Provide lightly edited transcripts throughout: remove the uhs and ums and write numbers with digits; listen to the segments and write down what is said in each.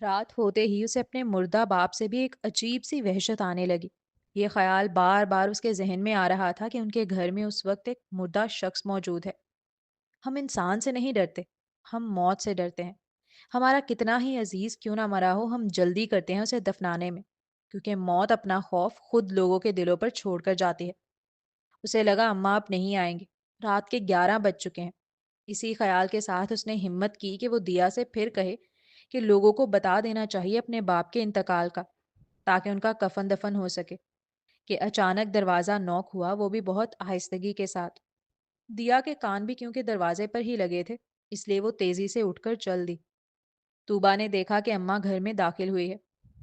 رات ہوتے ہی اسے اپنے مردہ باپ سے بھی ایک عجیب سی وحشت آنے لگی۔ یہ خیال بار بار اس کے ذہن میں آ رہا تھا کہ ان کے گھر میں اس وقت ایک مردہ شخص موجود ہے۔ ہم انسان سے نہیں ڈرتے، ہم موت سے ڈرتے ہیں۔ ہمارا کتنا ہی عزیز کیوں نہ مرا ہو، ہم جلدی کرتے ہیں اسے دفنانے میں، کیونکہ موت اپنا خوف خود لوگوں کے دلوں پر چھوڑ کر جاتی ہے۔ اسے لگا اماں اب نہیں آئیں گے، رات کے 11 بج چکے ہیں۔ اسی خیال کے ساتھ اس نے ہمت کی کہ وہ دیا سے پھر کہے کہ لوگوں کو بتا دینا چاہیے اپنے باپ کے انتقال کا، تاکہ ان کا کفن دفن ہو سکے، کہ اچانک دروازہ نوک ہوا، وہ بھی بہت آہستگی کے ساتھ۔ دیا کے کان بھی کیونکہ دروازے پر ہی لگے تھے، اس لیے وہ تیزی سے اٹھ کر چل دی۔ توبا نے دیکھا کہ اماں گھر میں داخل ہوئی ہے،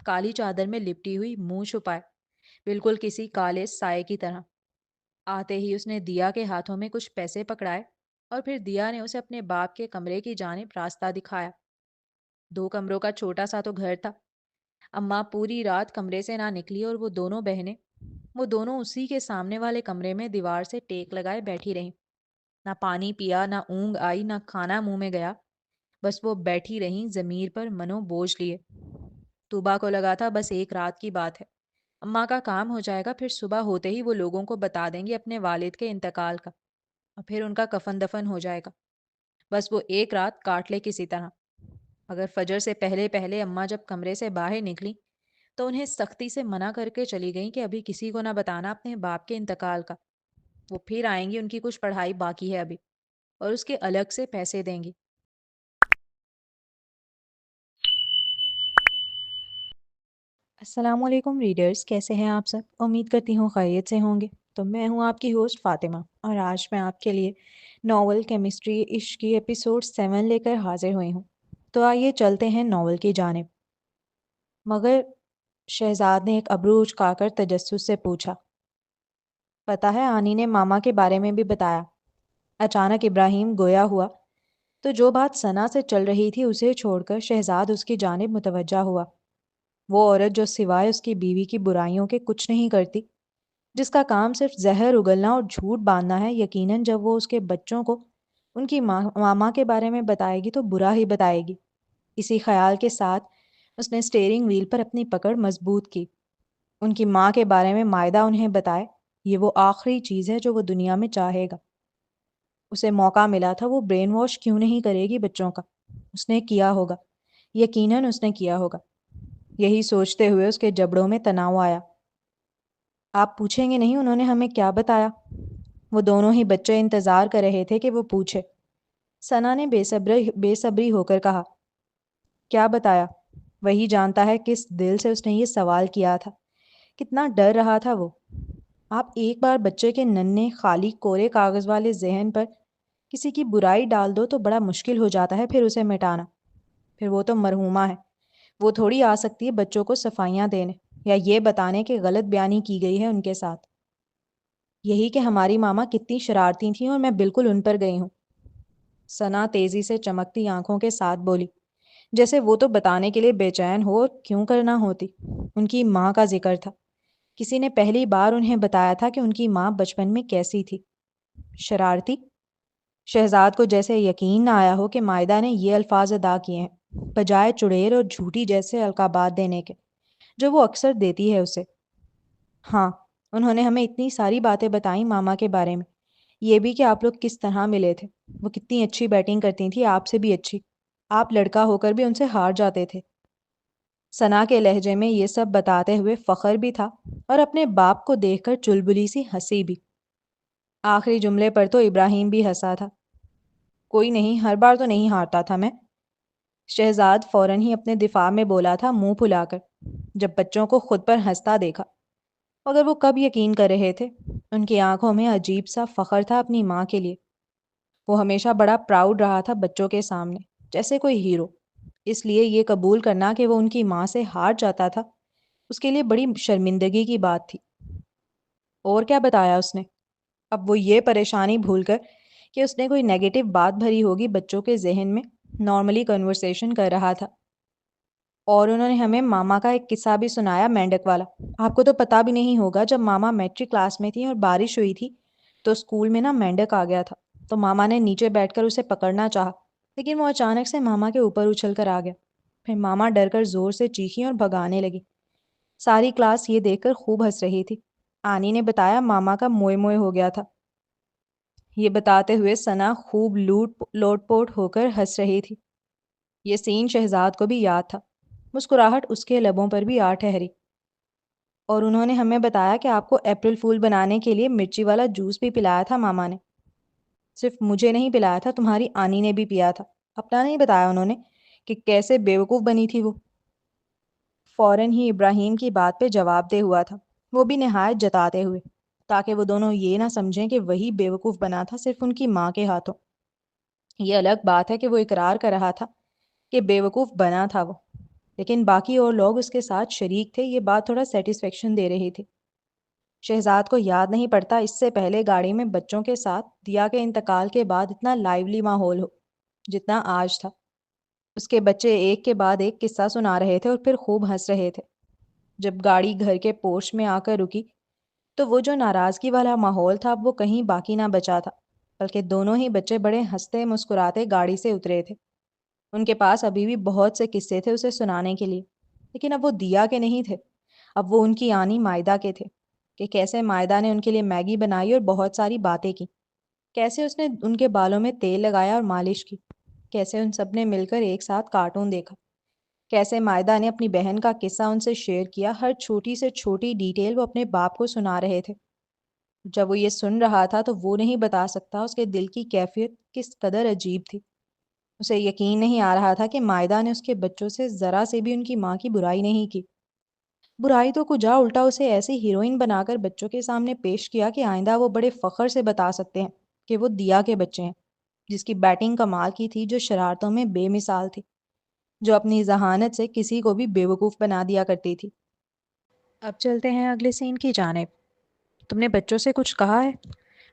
کالی چادر میں لپٹی ہوئی، منہ چھپائے، بالکل کسی کالے سائے کی طرح۔ آتے ہی اس نے دیا کے ہاتھوں میں کچھ پیسے پکڑائے، اور پھر دیا نے اسے اپنے باپ کے کمرے کی جانب راستہ دکھایا۔ 2 کمروں کا چھوٹا سا تو گھر تھا۔ اماں پوری رات کمرے سے نہ نکلی، اور وہ دونوں اسی کے سامنے والے کمرے میں دیوار سے ٹیک لگائے بیٹھی رہیں۔ نہ پانی پیا، نہ اونگ آئی، نہ کھانا منہ میں گیا، بس وہ بیٹھی رہیں ضمیر پر منو بوجھ لیے۔ طوبا کو لگا تھا بس ایک رات کی بات ہے، اماں کا کام ہو جائے گا، پھر صبح ہوتے ہی وہ لوگوں کو بتا دیں گی اپنے والد کے انتقال کا، اور پھر ان کا کفن دفن ہو جائے گا۔ بس وہ ایک رات کاٹ لے کسی طرح۔ مگر فجر سے پہلے پہلے اماں جب کمرے سے باہر نکلی تو انہیں سختی سے منع کر کے چلی گئیں کہ ابھی کسی کو نہ بتانا اپنے باپ کے انتقال کا۔ وہ پھر آئیں گی، ان کی کچھ پڑھائی باقی ہے ابھی، اور اس کے الگ سے پیسے دیں گی۔ السلام علیکم ریڈرز، کیسے ہیں آپ سب؟ امید کرتی ہوں خیریت سے ہوں گے۔ تو میں ہوں آپ کی ہوسٹ فاطمہ، اور آج میں آپ کے لیے ناول کیمسٹری عشق کی ایپیسوڈ 7 لے کر حاضر ہوئی ہوں۔ تو آئیے چلتے ہیں ناول کی جانب۔ مگر شہزاد نے ایک ابرو اچکا کر تجسس سے پوچھا، پتہ ہے آنی نے ماما کے بارے میں بھی بتایا؟ اچانک ابراہیم گویا ہوا تو جو بات ثنا سے چل رہی تھی اسے چھوڑ کر شہزاد اس کی جانب متوجہ ہوا۔ وہ عورت جو سوائے اس کی بیوی کی برائیوں کے کچھ نہیں کرتی، جس کا کام صرف زہر اگلنا اور جھوٹ باندھنا ہے، یقیناً جب وہ اس کے بچوں کو ان کی ماما کے بارے میں بتائے گی تو برا ہی بتائے گی۔ اسی خیال کے ساتھ اس نے اسٹیئرنگ وہیل پر اپنی پکڑ مضبوط کی۔ ان کی ماں کے بارے میں مائدہ انہیں بتائے، یہ وہ آخری چیز ہے جو وہ دنیا میں چاہے گا۔ اسے موقع ملا تھا، وہ برین واش کیوں نہیں کرے گی بچوں کا؟ اس نے کیا ہوگا، یقیناً اس نے کیا ہوگا۔ یہی سوچتے ہوئے اس کے جبڑوں میں تناؤ آیا۔ آپ پوچھیں گے نہیں انہوں نے ہمیں کیا بتایا؟ وہ دونوں ہی بچے انتظار کر رہے تھے کہ وہ پوچھے۔ ثنا نے بے صبری ہو کر کہا، کیا بتایا؟ وہی جانتا ہے کس دل سے اس نے یہ سوال کیا تھا، کتنا ڈر رہا تھا وہ۔ آپ ایک بار بچے کے ننھے خالی کورے کاغذ والے ذہن پر کسی کی برائی ڈال دو تو بڑا مشکل ہو جاتا ہے پھر اسے مٹانا۔ پھر وہ تو مرحومہ ہے، وہ تھوڑی آ سکتی ہے بچوں کو صفائیاں دینے یا یہ بتانے کہ غلط بیانی کی گئی ہے ان کے ساتھ۔ یہی کہ ہماری ماما کتنی شرارتی تھیں اور میں بالکل ان پر گئی ہوں۔ ثنا تیزی سے چمکتی آنکھوں کے ساتھ بولی، جیسے وہ تو بتانے کے لیے بے چین ہو، اور کیوں کرنا ہوتی۔ ان کی ماں کا ذکر تھا، کسی نے پہلی بار انہیں بتایا تھا کہ ان کی ماں بچپن میں کیسی تھی۔ شرارتی؟ شہزاد کو جیسے یقین نہ آیا ہو کہ مائدہ نے یہ الفاظ ادا کیے ہیں، بجائے چڑیل اور جھوٹی جیسے القابات دینے کے جو وہ اکثر دیتی ہے اسے۔ ہاں، انہوں نے ہمیں اتنی ساری باتیں بتائیں ماما کے بارے میں، یہ بھی کہ آپ لوگ کس طرح ملے تھے، وہ کتنی اچھی بیٹنگ کرتی تھی، آپ سے بھی اچھی، آپ لڑکا ہو کر بھی ان سے ہار جاتے تھے۔ ثنا کے لہجے میں یہ سب بتاتے ہوئے فخر بھی تھا، اور اپنے باپ کو دیکھ کر چلبلی سی ہنسی بھی۔ آخری جملے پر تو ابراہیم بھی ہنسا تھا۔ کوئی نہیں، ہر بار تو نہیں ہارتا تھا میں۔ شہزاد فوراً ہی اپنے دفاع میں بولا تھا، منہ پھلا کر، جب بچوں کو خود پر ہنستا دیکھا۔ مگر وہ کب یقین کر رہے تھے؟ ان کی آنکھوں میں عجیب سا فخر تھا اپنی ماں کے لیے۔ وہ ہمیشہ بڑا پراؤڈ رہا تھا بچوں کے سامنے، جیسے کوئی ہیرو۔ اس لیے یہ قبول کرنا کہ وہ ان کی ماں سے ہار جاتا تھا اس کے لیے بڑی شرمندگی کی بات تھی۔ اور کیا بتایا اس نے؟ اب وہ یہ پریشانی بھول کر کہ اس نے کوئی نیگیٹو بات بھری ہوگی بچوں کے ذہن میں، نارملی کنورسیشن کر رہا تھا۔ اور انہوں نے ہمیں ماما کا ایک قصہ بھی سنایا، مینڈک والا۔ آپ کو تو پتہ بھی نہیں ہوگا، جب ماما میٹرک کلاس میں تھی اور بارش ہوئی تھی تو اسکول میں نا مینڈک آ گیا تھا، تو ماما نے نیچے بیٹھ کر اسے پکڑنا چاہا، لیکن وہ اچانک سے ماما کے اوپر اچھل کر آ گیا۔ پھر ماما ڈر کر زور سے چیخیں اور بھگانے لگی۔ ساری کلاس یہ دیکھ کر خوب ہنس رہی تھی۔ آنی نے بتایا ماما کا موئے موئے ہو گیا تھا۔ یہ بتاتے ہوئے ثنا خوب لوٹ پوٹ ہو کر ہنس رہی تھی۔ یہ سین شہزاد کو بھی یاد تھا۔ مسکراہٹ اس کے لبوں پر بھی آ ٹھہری۔ اور انہوں نے ہمیں بتایا کہ آپ کو اپریل فول بنانے کے لیے مرچی والا جوس بھی پلایا تھا ماما نے۔ صرف مجھے نہیں پلایا تھا، تمہاری آنی نے بھی پیا تھا۔ اپنا نہیں بتایا انہوں نے کہ کیسے بیوقوف بنی تھی وہ۔ فوراً ہی ابراہیم کی بات پہ جواب دے ہوا تھا، وہ بھی نہایت جتاتے ہوئے، تاکہ وہ دونوں یہ نہ سمجھیں کہ وہی بیوقوف بنا تھا صرف ان کی ماں کے ہاتھوں۔ یہ الگ بات ہے کہ وہ اقرار کر رہا تھا کہ بیوقوف بنا تھا وہ، لیکن باقی اور لوگ اس کے ساتھ شریک تھے، یہ بات تھوڑا سیٹسفیکشن دے رہی تھی۔ شہزاد کو یاد نہیں پڑتا اس سے پہلے گاڑی میں بچوں کے ساتھ دیا کے انتقال کے بعد اتنا لائیولی ماحول ہو جتنا آج تھا۔ اس کے بچے ایک کے بعد ایک قصہ سنا رہے تھے اور پھر خوب ہنس رہے تھے۔ جب گاڑی گھر کے پورچ میں آ کر رکی تو وہ جو ناراضگی والا ماحول تھا وہ کہیں باقی نہ بچا تھا، بلکہ دونوں ہی بچے بڑے ہنستے مسکراتے گاڑی سے اترے تھے۔ ان کے پاس ابھی بھی بہت سے قصے تھے اسے سنانے کے لیے، لیکن اب وہ دیا کے نہیں تھے، اب وہ ان کی آنی مائدہ کے تھے، کہ کیسے مائدہ نے ان کے لیے میگی بنائی اور بہت ساری باتیں کی، کیسے اس نے ان کے بالوں میں تیل لگایا اور مالش کی، کیسے ان سب نے مل کر ایک ساتھ کارٹون دیکھا، کیسے مائدہ نے اپنی بہن کا قصہ ان سے شیئر کیا، ہر چھوٹی سے چھوٹی ڈیٹیل وہ اپنے باپ کو سنا رہے تھے۔ جب وہ یہ سن رہا تھا تو وہ نہیں بتا سکتا اس کے دل کی کیفیت کس قدر عجیب تھی۔ اسے یقین نہیں آ رہا تھا کہ مائدہ نے اس کے بچوں سے ذرا سے بھی ان کی ماں کی برائی نہیں کی۔ برائی تو کجا، الٹا اسے ایسی ہیروئن بنا کر بچوں کے سامنے پیش کیا کہ آئندہ وہ بڑے فخر سے بتا سکتے ہیں کہ وہ دیا کے بچے ہیں، جس کی بیٹنگ کمال کی تھی، جو شرارتوں میں بے مثال تھی، جو اپنی ذہانت سے کسی کو بھی بیوقوف بنا دیا کرتی تھی۔ اب چلتے ہیں اگلے سین کی جانب۔ تم نے بچوں سے کچھ کہا ہے؟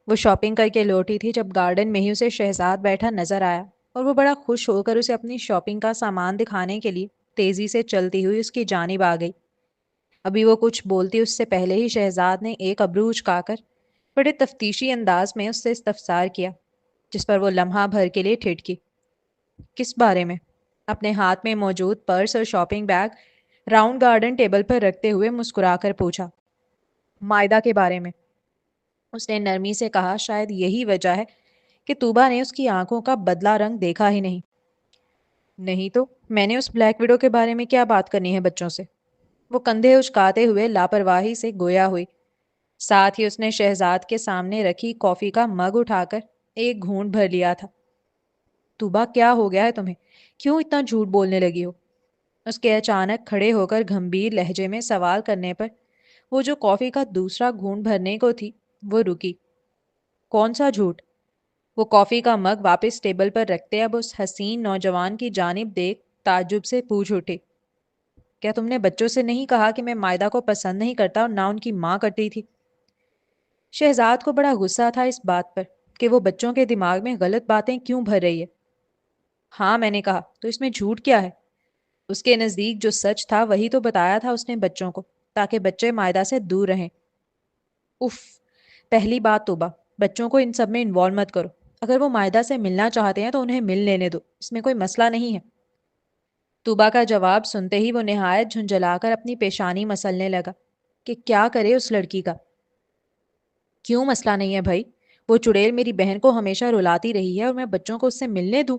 وہ شاپنگ کر کے لوٹی تھی جب گارڈن میں ہی اسے شہزاد بیٹھا نظر آیا، اور وہ بڑا خوش ہو کر اسے اپنی شاپنگ کا سامان دکھانے کے لیے تیزی سے چلتی ہوئی اس کی جانب آ گئی۔ ابھی وہ کچھ بولتی اس سے پہلے ہی شہزاد نے ایک ابرو اچکا کر بڑے تفتیشی انداز میں اس سے استفسار کیا، جس پر وہ لمحہ بھر کے لیے ٹھٹکی۔ کس بارے میں؟ اپنے ہاتھ میں موجود پرس اور shopping bag round garden table پر رکھتے ہوئے مسکرا کر پوچھا۔ مائدہ کے بارے میں، اس نے نرمی سے کہا۔ شاید یہی وجہ ہے کہ طوبا نے اس کی آنکھوں کا بدلہ رنگ دیکھا ہی نہیں۔ نہیں تو میں نے اس بلیک وڈو کے بارے میں کیا بات کرنی ہے بچوں سے؟ وہ کندھے اچکاتے ہوئے لاپرواہی سے گویا ہوئی۔ ساتھ ہی اس نے شہزاد کے سامنے رکھی کافی کا مگ اٹھا کر ایک گھونٹ بھر لیا تھا۔ طوبا کیا ہو گیا ہے تمہیں؟ کیوں اتنا جھوٹ بولنے لگی ہو؟ اس کے اچانک کھڑے ہو کر گھمبیر لہجے میں سوال کرنے پر وہ جو کافی کا دوسرا گھونٹ بھرنے کو تھی وہ رکی۔ کون سا جھوٹ؟ وہ کافی کا مگ واپس ٹیبل پر رکھتے اب اس حسین نوجوان کی جانب دیکھ تعجب سے پوچھ اٹھی۔ کیا تم نے بچوں سے نہیں کہا کہ میں مائدہ کو پسند نہیں کرتا اور نہ ان کی ماں کرتی تھی؟ شہزاد کو بڑا غصہ تھا اس بات پر کہ وہ بچوں کے دماغ میں غلط باتیں کیوں بھر رہی ہے۔ ہاں میں نے کہا، تو اس میں جھوٹ کیا ہے؟ اس کے نزدیک جو سچ تھا وہی تو بتایا تھا اس نے بچوں کو، تاکہ بچے مائدہ سے دور رہیں۔ اف، پہلی بات توبہ، بچوں کو ان سب میں انوالو مت کرو۔ اگر وہ مائدہ سے ملنا چاہتے ہیں تو انہیں مل لینے دو، اس میں کوئی مسئلہ نہیں ہے۔ توبہ کا جواب سنتے ہی وہ نہایت جھنجھلا کر اپنی پیشانی مسلنے لگا کہ کیا کرے اس لڑکی کا۔ کیوں مسئلہ نہیں ہے بھائی؟ وہ چڑیل میری بہن کو ہمیشہ رلاتی رہی ہے اور میں بچوں کو اس سے ملنے دوں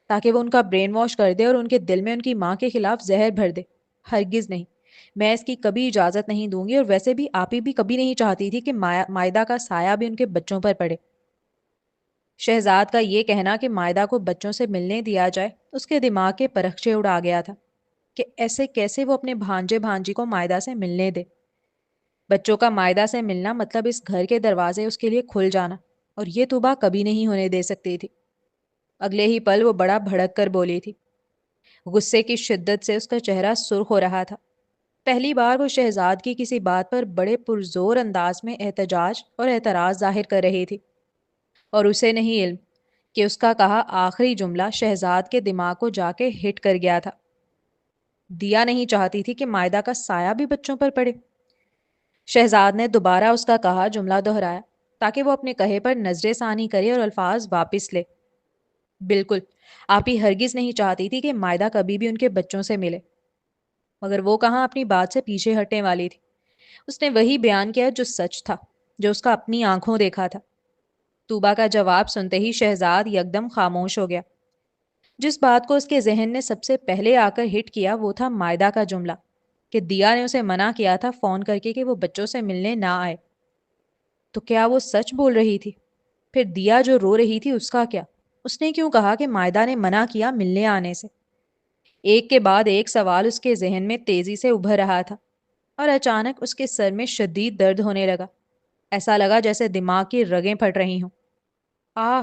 تاکہ وہ ان کا برین واش کر دے اور ان کے دل میں ان کی ماں کے خلاف زہر بھر دے؟ ہرگز نہیں، میں اس کی کبھی اجازت نہیں دوں گی، اور ویسے بھی آپ ہی بھی کبھی نہیں چاہتی تھی کہ مائدہ کا سایہ بھی ان کے بچوں پر پڑے۔ شہزاد کا یہ کہنا کہ مائدہ کو بچوں سے ملنے دیا جائے اس کے دماغ کے پرخچے اڑا گیا تھا کہ ایسے کیسے وہ اپنے بھانجے بھانجی کو مائدہ سے ملنے دے۔ بچوں کا مائدہ سے ملنا مطلب اس گھر کے دروازے اس کے لیے کھل جانا، اور یہ توبہ کبھی نہیں ہونے دے سکتی تھی۔ اگلے ہی پل وہ بڑا بھڑک کر بولی تھی۔ غصے کی شدت سے اس کا چہرہ سرخ ہو رہا تھا۔ پہلی بار وہ شہزاد کی کسی بات پر بڑے پرزور انداز میں احتجاج اور اعتراض ظاہر کر رہی تھی، اور اسے نہیں علم کہ اس کا کہا آخری جملہ شہزاد کے دماغ کو جا کے ہٹ کر گیا تھا۔ دیا نہیں چاہتی تھی کہ مائدہ کا سایہ بھی بچوں پر پڑے۔ شہزاد نے دوبارہ اس کا کہا جملہ دہرایا تاکہ وہ اپنے کہے پر نظر ثانی کرے اور الفاظ واپس لے۔ بالکل، آپ ہی ہرگز نہیں چاہتی تھی کہ مائدہ کبھی بھی ان کے بچوں سے ملے، مگر وہ کہاں اپنی بات سے پیچھے ہٹنے والی تھی۔ اس نے وہی بیان کیا جو سچ تھا، جو اس کا اپنی آنکھوں دیکھا تھا۔ طوبا کا جواب سنتے ہی شہزاد یکدم خاموش ہو گیا۔ جس بات کو اس کے ذہن نے سب سے پہلے آ کر ہٹ کیا وہ تھا مائدہ کا جملہ کہ دیا نے اسے منع کیا تھا فون کر کے کہ وہ بچوں سے ملنے نہ آئے۔ تو کیا وہ سچ بول رہی تھی؟ پھر دیا جو رو رہی تھی اس کا کیا؟ اس نے کیوں کہا کہ مائدہ نے منع کیا ملنے آنے سے؟ ایک کے بعد ایک سوال اس کے ذہن میں تیزی سے ابھر رہا تھا، اور اچانک اس کے سر میں شدید درد ہونے لگا۔ ایسا لگا جیسے دماغ کی رگیں پھٹ رہی ہوں۔ آہ!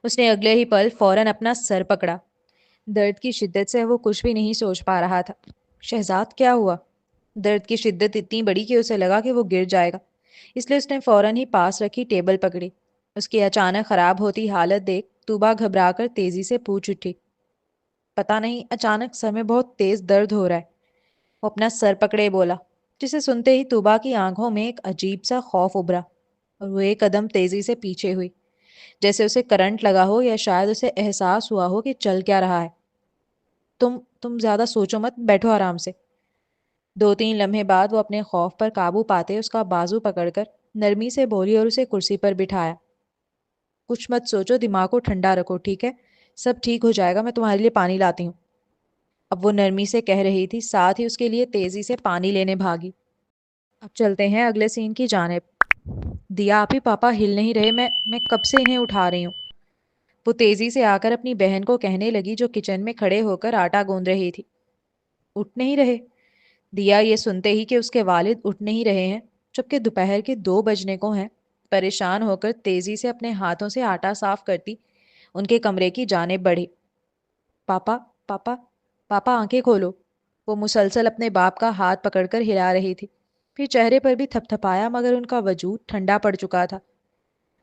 اس نے اگلے ہی پل فوراً اپنا سر پکڑا۔ درد کی شدت سے وہ کچھ بھی نہیں سوچ پا رہا تھا۔ شہزاد کیا ہوا؟ درد کی شدت اتنی بڑی کہ اسے لگا کہ وہ گر جائے گا، اس لیے اس نے فوراً ہی پاس رکھی ٹیبل پکڑی۔ اس کی اچانک خراب ہوتی حالت دیکھ طوبا گھبرا کر تیزی سے پوچھ اٹھی، پتہ نہیں اچانک سر میں بہت تیز درد ہو رہا ہے۔ وہ اپنا سر پکڑے بولا، جسے سنتے ہی طوبا کی آنکھوں میں ایک عجیب سا خوف ابھرا اور وہ ایک قدم تیزی سے پیچھے ہوئی، جیسے اسے کرنٹ لگا ہو یا شاید اسے احساس ہوا ہو کہ چل کیا رہا ہے۔ تم زیادہ سوچو مت، بیٹھو آرام سے۔ دو تین لمحے بعد وہ اپنے خوف پر قابو پاتے اس کا بازو پکڑ کر نرمی سے بولی اور اسے کرسی پر بٹھایا۔ کچھ مت سوچو، دماغ کو ٹھنڈا رکھو، ٹھیک ہے؟ سب ٹھیک ہو جائے گا، میں تمہارے لیے پانی لاتی ہوں۔ اب وہ نرمی سے کہہ رہی تھی، ساتھ ہی اس کے لیے تیزی سے پانی لینے بھاگی۔ اب چلتے ہیں اگلے سین کی جانب۔ دیا آپ ہی پاپا ہل نہیں رہے، میں کب سے انہیں اٹھا رہی ہوں۔ وہ تیزی سے آ کر اپنی بہن کو کہنے لگی جو کچن میں کھڑے ہو کر آٹا گوندھ رہی تھی۔ اٹھ نہیں رہے؟ دیا یہ سنتے ہی کہ اس کے والد اٹھ نہیں رہے ہیں جبکہ دوپہر کے 2 بجنے کو ہیں، پریشان ہو کر تیزی سے اپنے ہاتھوں سے آٹا صاف کرتی ان کے کمرے کی جانب بڑھی۔ پاپا پاپا پاپا آنکھیں کھولو۔ وہ مسلسل اپنے باپ کا ہاتھ پکڑ کر ہلا رہی تھی، پھر چہرے پر بھی تھپ تھپایا مگر ان کا وجود ٹھنڈا پڑ چکا تھا۔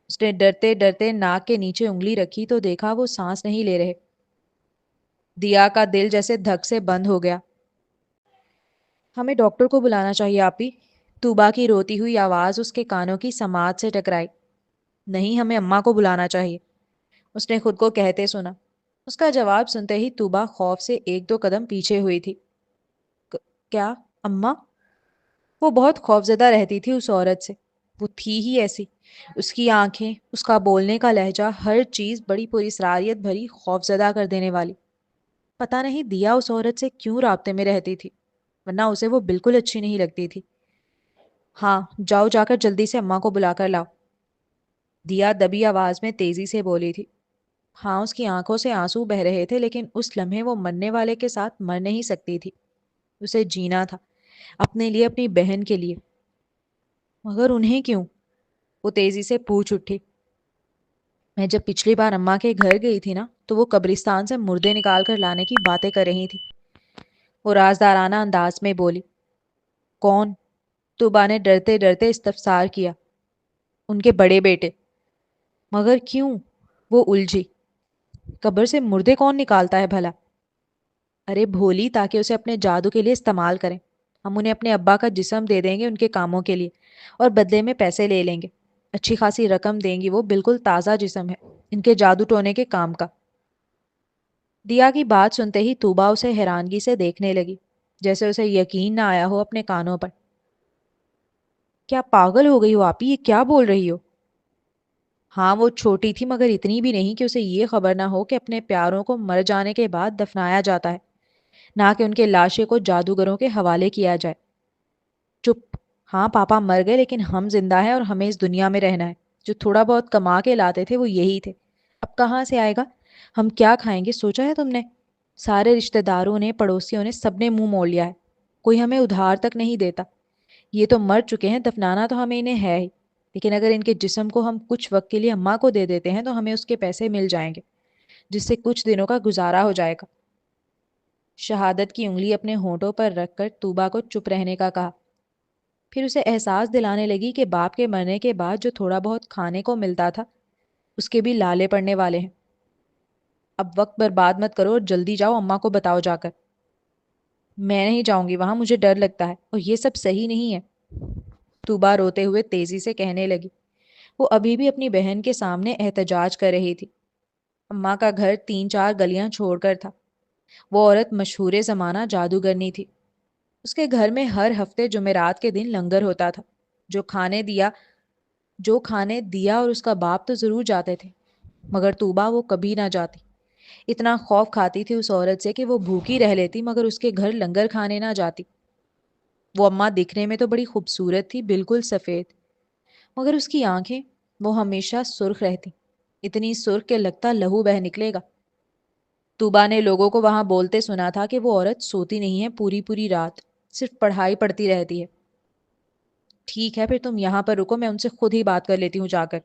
اس نے ڈرتے ڈرتے ناک کے نیچے انگلی رکھی تو دیکھا وہ سانس نہیں لے رہے۔ دیا کا دل جیسے دھک سے بند ہو گیا۔ ہمیں ڈاکٹر کو بلانا چاہیے آپ ہی۔ طوبا کی روتی ہوئی آواز اس کے کانوں کی سماعت سے ٹکرائی۔ نہیں، ہمیں اماں کو بلانا چاہیے، اس نے خود کو کہتے سنا۔ اس کا جواب سنتے ہی طوبا خوف سے 1 2 قدم پیچھے ہوئی تھی۔ کیا اماں؟ وہ بہت خوفزدہ رہتی تھی اس عورت سے، وہ تھی ہی ایسی۔ اس کی آنکھیں، اس کا بولنے کا لہجہ، ہر چیز بڑی پراسراریت بھری، خوفزدہ کر دینے والی۔ پتہ نہیں دیا اس عورت سے کیوں رابطے میں رہتی تھی، ورنہ اسے وہ بالکل اچھی نہیں لگتی تھی۔ ہاں جاؤ، جا کر جلدی سے اماں کو بلا کر لاؤ، دیا دبی آواز میں تیزی سے بولی تھی۔ ہاں اس کی آنکھوں سے آنسو بہ رہے تھے، لیکن اس لمحے وہ مرنے والے کے ساتھ مر نہیں سکتی تھی۔ اسے جینا تھا، اپنے لیے، اپنی بہن کے لیے۔ مگر انہیں کیوں؟ وہ تیزی سے پوچھ اٹھی۔ میں جب پچھلی بار اماں کے گھر گئی تھی نا تو وہ قبرستان سے مردے نکال کر لانے کی باتیں کر رہی تھی، وہ رازدارانہ انداز میں بولی۔ کون؟ طوبا نے ڈرتے ڈرتے استفسار کیا۔ ان کے بڑے بیٹے۔ مگر کیوں؟ وہ الجھی۔ قبر سے مردے کون نکالتا ہے بھلا؟ ارے بھولی، تاکہ اسے اپنے جادو کے لیے استعمال کریں۔ ہم انہیں اپنے ابا کا جسم دے دیں گے ان کے کاموں کے لیے، اور بدلے میں پیسے لے لیں گے، اچھی خاصی رقم دیں گی، وہ بالکل تازہ جسم ہے ان کے جادو ٹونے کے کام کا۔ دیا کی بات سنتے ہی طوبا اسے حیرانگی سے دیکھنے لگی، جیسے اسے یقین نہ آیا ہو اپنے کانوں پر۔ کیا پاگل ہو گئی ہو آپ ہی؟ یہ کیا بول رہی ہو؟ ہاں وہ چھوٹی تھی مگر اتنی بھی نہیں کہ اسے یہ خبر نہ ہو کہ اپنے پیاروں کو مر جانے کے بعد دفنایا جاتا ہے، نہ کہ ان کے لاشیں کو جادوگروں کے حوالے کیا جائے۔ چپ! ہاں پاپا مر گئے، لیکن ہم زندہ ہیں اور ہمیں اس دنیا میں رہنا ہے۔ جو تھوڑا بہت کما کے لاتے تھے وہ یہی تھے، اب کہاں سے آئے گا؟ ہم کیا کھائیں گے سوچا ہے تم نے؟ سارے رشتہ داروں نے، پڑوسیوں نے، سب نے منہ موڑ لیا ہے، کوئی ہمیں ادھار تک نہیں دیتا۔ یہ تو مر چکے ہیں، دفنانا تو ہمیں انہیں ہے ہی، لیکن اگر ان کے جسم کو ہم کچھ وقت کے لیے اماں کو دے دیتے ہیں تو ہمیں اس کے پیسے مل جائیں گے، جس سے کچھ دنوں کا گزارا ہو جائے گا۔ شہادت کی انگلی اپنے ہونٹوں پر رکھ کر طوبا کو چپ رہنے کا کہا، پھر اسے احساس دلانے لگی کہ باپ کے مرنے کے بعد جو تھوڑا بہت کھانے کو ملتا تھا اس کے بھی لالے پڑنے والے ہیں۔ اب وقت برباد مت کرو اور جلدی جاؤ، اماں کو بتاؤ جا کر۔ میں نہیں جاؤں گی وہاں، مجھے ڈر لگتا ہے اور یہ سب صحیح نہیں ہے، طوبا روتے ہوئے تیزی سے کہنے لگی۔ وہ ابھی بھی اپنی بہن کے سامنے احتجاج کر رہی تھی۔ اماں کا گھر 3 4 گلیاں چھوڑ کر تھا۔ وہ عورت مشہور زمانہ جادوگرنی تھی۔ اس کے گھر میں ہر ہفتے جمعرات کے دن لنگر ہوتا تھا۔ جو کھانے دیا جو کھانے دیا اور اس کا باپ تو ضرور جاتے تھے، مگر طوبا وہ کبھی نہ جاتی۔ اتنا خوف کھاتی تھی اس عورت سے کہ وہ بھوکی رہ لیتی مگر اس کے گھر لنگر کھانے نہ جاتی۔ وہ اماں دکھنے میں تو بڑی خوبصورت تھی، بالکل سفید، مگر اس کی آنکھیں وہ ہمیشہ سرخ رہتی، اتنی سرخ کہ لگتا لہو بہہ نکلے گا۔ طوبا نے لوگوں کو وہاں بولتے سنا تھا کہ وہ عورت سوتی نہیں ہے پوری پوری رات، صرف پڑھائی پڑھتی رہتی ہے۔ ٹھیک ہے، پھر تم یہاں پر رکو، میں ان سے خود ہی بات کر لیتی ہوں جا کر۔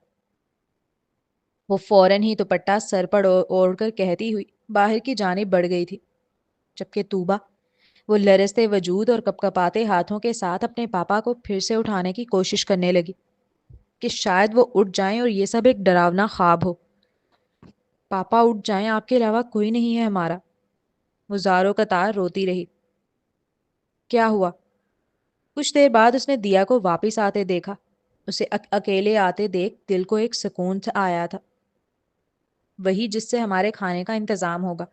وہ فوراً ہی دوپٹہ سر پر اوڑھ کر کہتی ہوئی باہر کی جانب بڑھ گئی تھی، جبکہ طوبا وہ لرزتے وجود اور کپکپاتے ہاتھوں کے ساتھ اپنے پاپا کو پھر سے اٹھانے کی کوشش کرنے لگی کہ شاید وہ اٹھ جائیں اور یہ سب ایک ڈراونا خواب ہو۔ پاپا اٹھ جائیں، آپ کے علاوہ کوئی نہیں ہے ہمارا۔ وہ زاروں قطار روتی رہی۔ کیا ہوا؟ کچھ دیر بعد اس نے دیا کو واپس آتے دیکھا۔ اسے اکیلے آتے دیکھ دل کو ایک سکون آیا تھا۔ وہی جس سے ہمارے کھانے کا انتظام ہوگا۔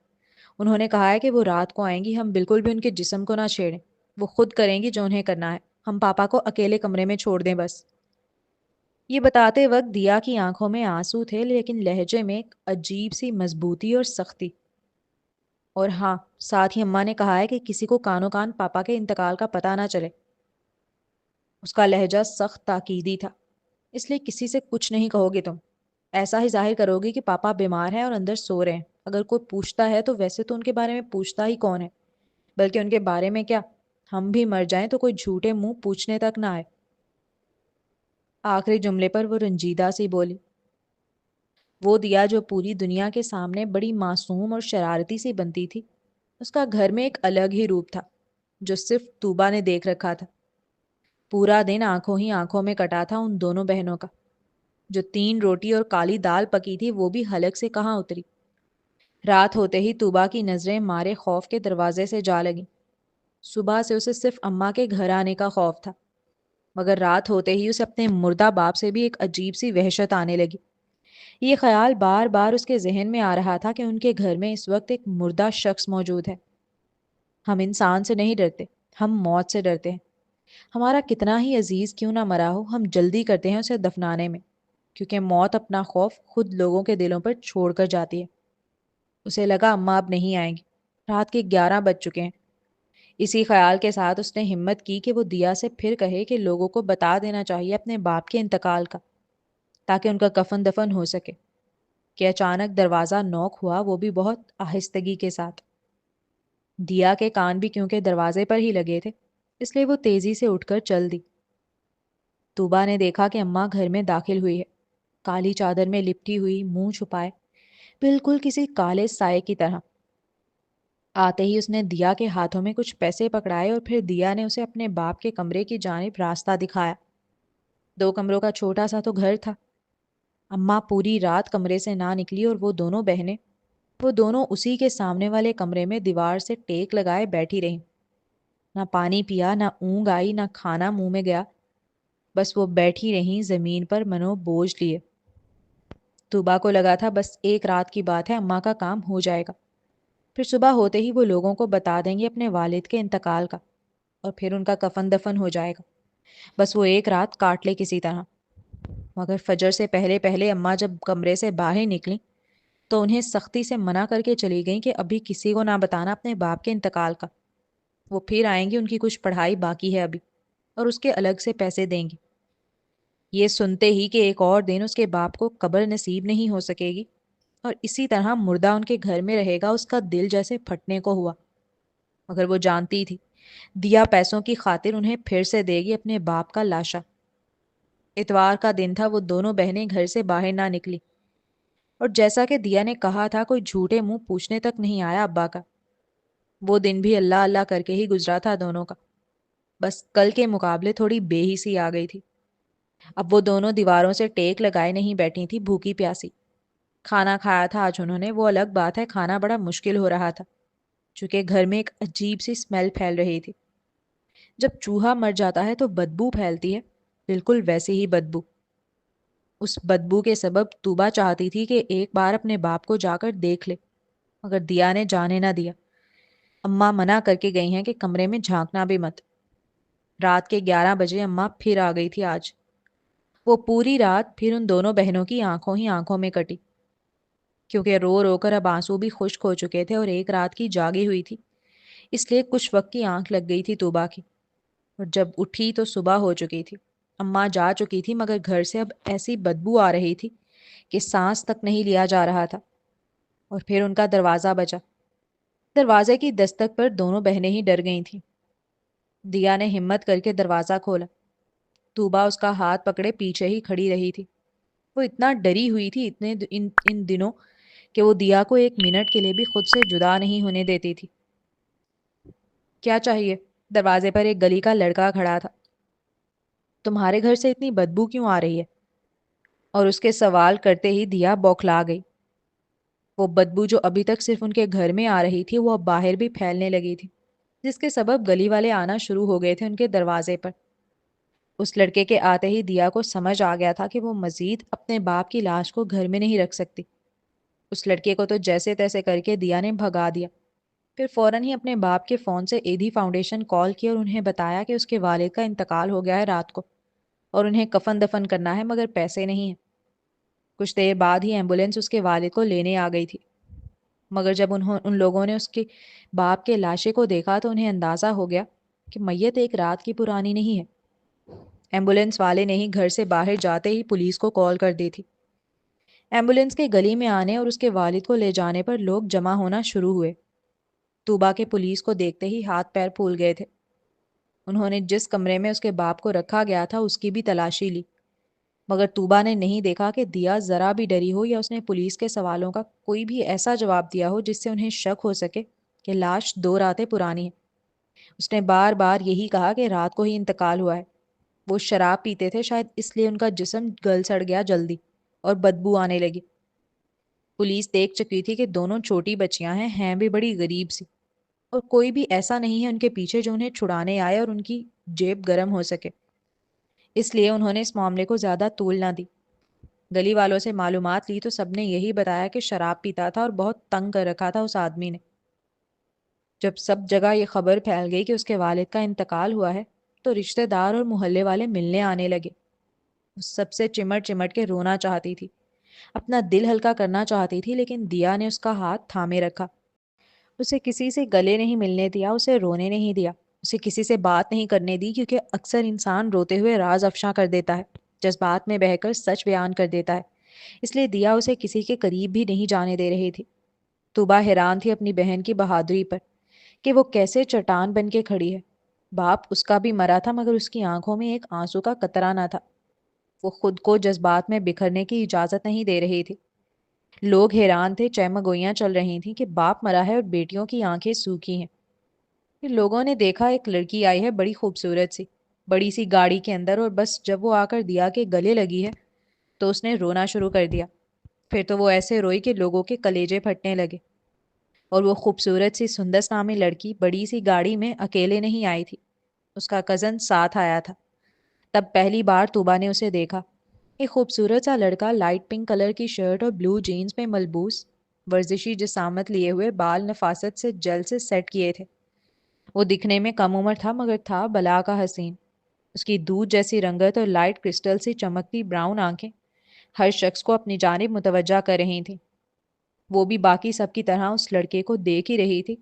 انہوں نے کہا ہے کہ وہ رات کو آئیں گی، ہم بالکل بھی ان کے جسم کو نہ چھیڑیں، وہ خود کریں گی جو انہیں کرنا ہے، ہم پاپا کو اکیلے کمرے میں چھوڑ دیں بس۔ یہ بتاتے وقت دیا کی آنکھوں میں آنسو تھے، لیکن لہجے میں ایک عجیب سی مضبوطی اور سختی۔ اور ہاں، ساتھ ہی اماں نے کہا ہے کہ کسی کو کانوں کان پاپا کے انتقال کا پتہ نہ چلے۔ اس کا لہجہ سخت تاکیدی تھا۔ اس لیے کسی سے کچھ نہیں کہو گے تم، ایسا ہی ظاہر کرو گی کہ پاپا بیمار ہیں اور اندر سو رہے ہیں۔ اگر کوئی پوچھتا ہے تو ویسے تو ان کے بارے میں پوچھتا ہی کون ہے، بلکہ ان کے بارے میں کیا، ہم بھی مر جائیں تو کوئی جھوٹے منہ پوچھنے تک نہ آئے۔ آخری جملے پر وہ رنجیدہ سی بولی۔ وہ دیا جو پوری دنیا کے سامنے بڑی معصوم اور شرارتی سی بنتی تھی، اس کا گھر میں ایک الگ ہی روپ تھا جو صرف طوبا نے دیکھ رکھا تھا۔ پورا دن آنکھوں ہی آنکھوں میں کٹا تھا ان دونوں بہنوں کا۔ جو 3 روٹی اور کالی دال پکی تھی وہ بھی حلق سے کہاں اتری۔ رات ہوتے ہی طوبا کی نظریں مارے خوف کے دروازے سے جا لگیں۔ صبح سے اسے صرف اماں کے گھر آنے کا خوف تھا، مگر رات ہوتے ہی اسے اپنے مردہ باپ سے بھی ایک عجیب سی وحشت آنے لگی۔ یہ خیال بار بار اس کے ذہن میں آ رہا تھا کہ ان کے گھر میں اس وقت ایک مردہ شخص موجود ہے۔ ہم انسان سے نہیں ڈرتے، ہم موت سے ڈرتے ہیں۔ ہمارا کتنا ہی عزیز کیوں نہ مرا ہو، ہم جلدی کرتے ہیں اسے دفنانے میں، کیونکہ موت اپنا خوف خود لوگوں کے دلوں پر چھوڑ کر جاتی ہے۔ اسے لگا اماں اب نہیں آئیں گی، رات کے 11 بج چکے ہیں۔ اسی خیال کے ساتھ اس نے ہمت کی کہ وہ دیا سے پھر کہے کہ لوگوں کو بتا دینا چاہیے اپنے باپ کے انتقال کا، تاکہ ان کا کفن دفن ہو سکے، کہ اچانک دروازہ نوک ہوا، وہ بھی بہت آہستگی کے ساتھ۔ دیا کے کان بھی کیونکہ دروازے پر ہی لگے تھے، اس لیے وہ تیزی سے اٹھ کر چل دی۔ طوبا نے دیکھا کہ اماں گھر میں داخل ہوئی ہے، کالی چادر میں لپٹی ہوئی، منہ چھپائے، بالکل کسی کالے سائے کی طرح۔ آتے ہی اس نے دیا کے ہاتھوں میں کچھ پیسے پکڑائے اور پھر دیا نے اسے اپنے باپ کے کمرے کی جانب راستہ دکھایا۔ 2 کمروں کا چھوٹا سا تو گھر تھا۔ اماں پوری رات کمرے سے نہ نکلی اور وہ دونوں بہنیں، وہ دونوں اسی کے سامنے والے کمرے میں دیوار سے ٹیک لگائے بیٹھی رہیں۔ نہ پانی پیا، نہ اونگ آئی، نہ کھانا منہ میں گیا، بس وہ بیٹھی رہیں زمین پر منو بوجھ لیے۔ طوبا کو لگا تھا بس ایک رات کی بات ہے، اماں کا کام ہو جائے گا، پھر صبح ہوتے ہی وہ لوگوں کو بتا دیں گے اپنے والد کے انتقال کا، اور پھر ان کا کفن دفن ہو جائے گا، بس وہ ایک رات کاٹ لے کسی طرح۔ مگر فجر سے پہلے پہلے اماں جب کمرے سے باہر نکلیں تو انہیں سختی سے منع کر کے چلی گئیں کہ ابھی کسی کو نہ بتانا اپنے باپ کے انتقال کا۔ وہ پھر آئیں گی، ان کی کچھ پڑھائی باقی ہے ابھی، اور اس کے الگ سے پیسے دیں گی۔ یہ سنتے ہی کہ ایک اور دن اس کے باپ کو قبر نصیب نہیں ہو سکے گی اور اسی طرح مردہ ان کے گھر میں رہے گا، اس کا دل جیسے پھٹنے کو ہوا۔ مگر وہ جانتی تھی دیا پیسوں کی خاطر انہیں پھر سے دے گی اپنے باپ کا لاشا۔ اتوار کا دن تھا، وہ دونوں بہنیں گھر سے باہر نہ نکلی، اور جیسا کہ دیا نے کہا تھا کوئی جھوٹے منہ پوچھنے تک نہیں آیا ابا کا۔ وہ دن بھی اللہ اللہ کر کے ہی گزرا تھا دونوں کا، بس کل کے مقابلے تھوڑی بے ہی سی آ گئی تھی۔ اب وہ دونوں دیواروں سے ٹیک لگائے نہیں بیٹھی تھی بھوکی پیاسی۔ کھانا کھایا تھا آج انہوں نے، وہ الگ بات ہے کھانا بڑا مشکل ہو رہا تھا، چونکہ گھر میں ایک عجیب سی اسمیل پھیل رہی تھی۔ جب چوہا مر جاتا ہے تو بدبو پھیلتی ہے، بالکل ویسی ہی بدبو۔ اس بدبو کے سبب طوبا چاہتی تھی کہ ایک بار اپنے باپ کو جا کر دیکھ لے، مگر دیا نے جانے نہ دیا۔ اماں منع کر کے گئی ہیں کہ کمرے میں جھانکنا بھی مت۔ رات کے 11 بجے اماں پھر آ گئی تھی آج۔ وہ پوری رات پھر ان دونوں بہنوں کی آنکھوں ہی آنکھوں میں کٹی، کیونکہ رو رو کر اب آنسو بھی خشک ہو چکے تھے اور ایک رات کی جاگی ہوئی تھی، اس لیے کچھ وقت کی آنکھ لگ گئی تھی طوبا کی، اور جب اٹھی تو صبح ہو چکی تھی۔ اماں جا چکی تھی مگر گھر سے اب ایسی بدبو آ رہی تھی کہ سانس تک نہیں لیا جا رہا تھا۔ اور پھر ان کا دروازہ بجا۔ دروازے کی دستک پر دونوں بہنیں ہی ڈر گئی تھیں۔ دیا نے ہمت کر کے دروازہ کھولا۔ طوبا اس کا ہاتھ پکڑے پیچھے ہی کھڑی رہی تھی۔ وہ اتنا ڈری ہوئی تھی ان دنوں کہ وہ دیا کو ایک منٹ کے لیے بھی خود سے جدا نہیں ہونے دیتی تھی۔ کیا چاہیے؟ دروازے پر ایک گلی کا لڑکا کھڑا تھا۔ تمہارے گھر سے اتنی بدبو کیوں آ رہی ہے؟ اور اس کے سوال کرتے ہی دیا بوکھلا گئی۔ وہ بدبو جو ابھی تک صرف ان کے گھر میں آ رہی تھی وہ اب باہر بھی پھیلنے لگی تھی، جس کے سبب گلی والے آنا شروع ہو گئے تھے ان کے دروازے پر۔ اس لڑکے کے آتے ہی دیا کو سمجھ آ گیا تھا کہ وہ مزید اپنے باپ کی لاش کو گھر میں نہیں رکھ سکتی۔ اس لڑکے کو تو جیسے تیسے کر کے دیا نے بھگا دیا، پھر فوراً ہی اپنے باپ کے فون سے ایدھی فاؤنڈیشن کال کی اور انہیں بتایا کہ اس کے والد کا انتقال ہو گیا ہے رات کو، اور انہیں کفن دفن کرنا ہے مگر پیسے نہیں ہیں۔ کچھ دیر بعد ہی ایمبولینس اس کے والد کو لینے آ گئی تھی، مگر جب ان لوگوں نے اس کے باپ کے لاشے کو دیکھا تو انہیں اندازہ ہو گیا کہ میت ایک رات کی پرانی نہیں ہے۔ ایمبولینس والے نے ہی گھر سے باہر جاتے ہی پولیس کو کال کر دی تھی۔ ایمبولینس کے گلی میں آنے اور اس کے والد کو لے جانے پر لوگ جمع ہونا شروع ہوئے۔ طوبا کے پولیس کو دیکھتے ہی ہاتھ پیر پھول گئے تھے۔ انہوں نے جس کمرے میں اس کے باپ کو رکھا گیا تھا اس کی بھی تلاشی لی، مگر طوبا نے نہیں دیکھا کہ دیا ذرا بھی ڈری ہو یا اس نے پولیس کے سوالوں کا کوئی بھی ایسا جواب دیا ہو جس سے انہیں شک ہو سکے کہ لاش 2 راتیں پرانی ہے۔ اس نے بار بار یہی کہا کہ رات کو ہی انتقال ہوا ہے۔ وہ شراب پیتے تھے، شاید اس لیے ان کا جسم گل سڑ گیا جلدی اور بدبو آنے لگی۔ پولیس دیکھ چکی تھی کہ دونوں چھوٹی بچیاں ہیں بھی بڑی غریب سی، اور کوئی بھی ایسا نہیں ہے ان کے پیچھے جو انہیں چھڑانے آئے اور ان کی جیب گرم ہو سکے، اس لیے انہوں نے اس معاملے کو زیادہ طول نہ دی۔ گلی والوں سے معلومات لی تو سب نے یہی بتایا کہ شراب پیتا تھا اور بہت تنگ کر رکھا تھا اس آدمی نے۔ جب سب جگہ یہ خبر پھیل گئی کہ اس کے والد کا انتقال ہوا ہے تو رشتہ دار اور محلے والے ملنے آنے لگے۔ وہ سب سے چمٹ چمٹ کے رونا چاہتی تھی، اپنا دل ہلکا کرنا چاہتی تھی، لیکن دیا نے اس کا ہاتھ تھامے رکھا۔ اسے کسی سے گلے نہیں ملنے دیا، اسے رونے نہیں دیا، اسے کسی سے بات نہیں کرنے دی، کیونکہ اکثر انسان روتے ہوئے راز افشاں کر دیتا ہے، جذبات میں بہہ کر سچ بیان کر دیتا ہے، اس لیے دیا اسے کسی کے قریب بھی نہیں جانے دے رہی تھی۔ طوبا حیران تھی اپنی بہن کی بہادری پر کہ وہ کیسے چٹان بن کے کھڑی ہے۔ باپ اس کا بھی مرا تھا مگر اس کی آنکھوں میں ایک آنسو کا قطرہ نہ تھا۔ وہ خود کو جذبات میں بکھرنے کی اجازت نہیں دے رہی تھی۔ لوگ حیران تھے، چہمگوئیاں چل رہی تھیں کہ باپ مرا ہے اور بیٹیوں کی آنکھیں سوکھی ہیں۔ پھر لوگوں نے دیکھا ایک لڑکی آئی ہے بڑی خوبصورت سی، بڑی سی گاڑی کے اندر، اور بس جب وہ آ کر دیا کے گلے لگی ہے تو اس نے رونا شروع کر دیا۔ پھر تو وہ ایسے روئی کہ لوگوں کے کلیجے پھٹنے لگے۔ اور وہ خوبصورت سی سندس نامی لڑکی بڑی سی گاڑی میں اکیلے نہیں آئی تھی، اس کا کزن ساتھ آیا تھا۔ تب پہلی بار طوبا نے اسے دیکھا۔ ایک خوبصورت سا لڑکا لائٹ پنک کلر کی شرٹ اور بلو جینز میں ملبوس، ورزشی جسامت لیے ہوئے، بال نفاست سے جل سے سیٹ کیے تھے۔ وہ دکھنے میں کم عمر تھا مگر تھا بلا کا حسین۔ اس کی دودھ جیسی رنگت اور لائٹ کرسٹل سی چمکتی براؤن آنکھیں ہر شخص کو اپنی جانب متوجہ کر رہی تھیں۔ وہ بھی باقی سب کی طرح اس لڑکے کو دیکھ ہی رہی تھی